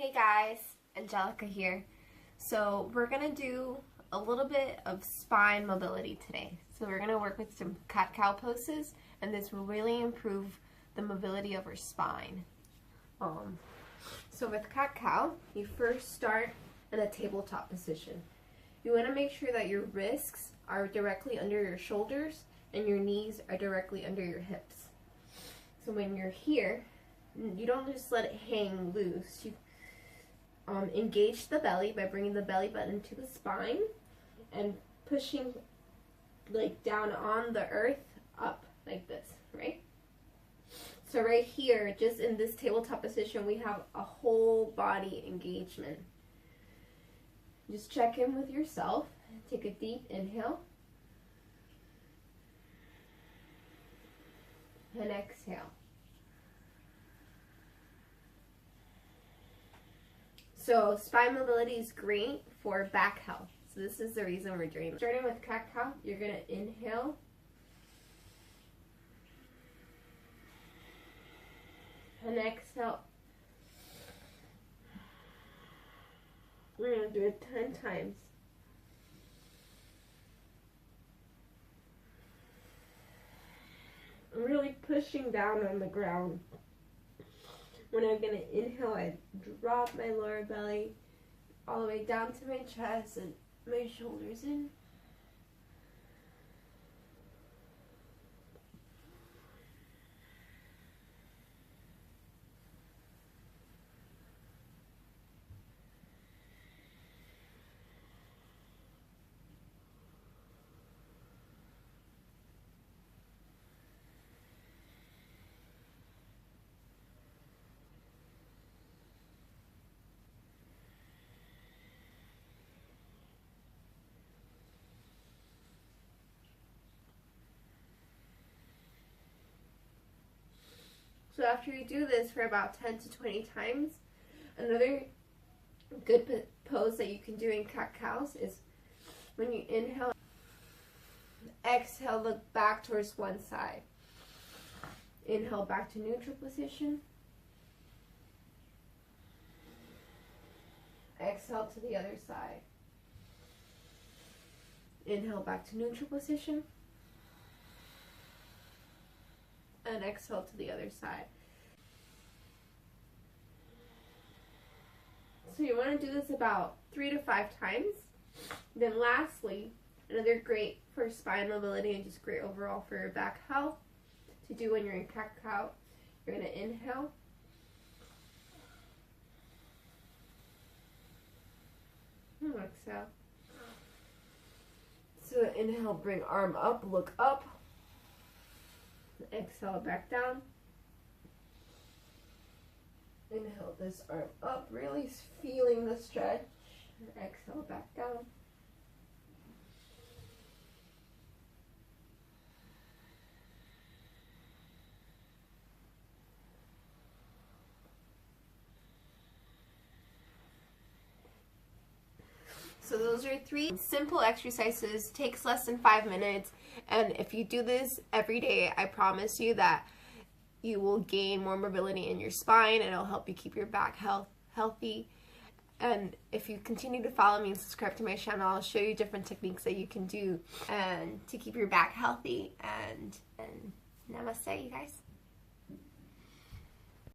Hey guys, Angelica here. So we're going to do a little bit of spine mobility today. So we're going to work with some cat-cow poses, and this will really improve the mobility of our spine. So with cat-cow, you first start in a tabletop position. You want to make sure that your wrists are directly under your shoulders and your knees are directly under your hips. So when you're here, you don't just let it hang loose. You engage the belly by bringing the belly button to the spine and pushing like down on the earth up like this, right? So right here, just in this tabletop position, we have a whole body engagement. Just check in with yourself. Take a deep inhale and exhale. So spine mobility is great for back health. So this is the reason we're doing it. Starting with cat-cow, you're going to inhale. And exhale. We're going to do it 10 times. I'm really pushing down on the ground. When I'm going to inhale, I drop my lower belly all the way down to my chest and my shoulders in. So after you do this for about 10 to 20 times, another good pose that you can do in cat-cows is when you inhale, exhale, look back towards one side. Inhale back to neutral position. Exhale to the other side. Inhale back to neutral position. And exhale to the other side. So you want to do this about 3 to 5 times. Then lastly, another great for spine mobility and just great overall for your back health to do when you're in cat-cow. You're going to inhale. And exhale. So inhale, bring arm up, look up. Exhale back down. Inhale this arm up, really feeling the stretch. Exhale back down. So those are 3 simple exercises, takes less than 5 minutes, and if you do this every day, I promise you that you will gain more mobility in your spine and it'll help you keep your back healthy. And if you continue to follow me and subscribe to my channel, I'll show you different techniques that you can do and to keep your back healthy. And namaste, you guys.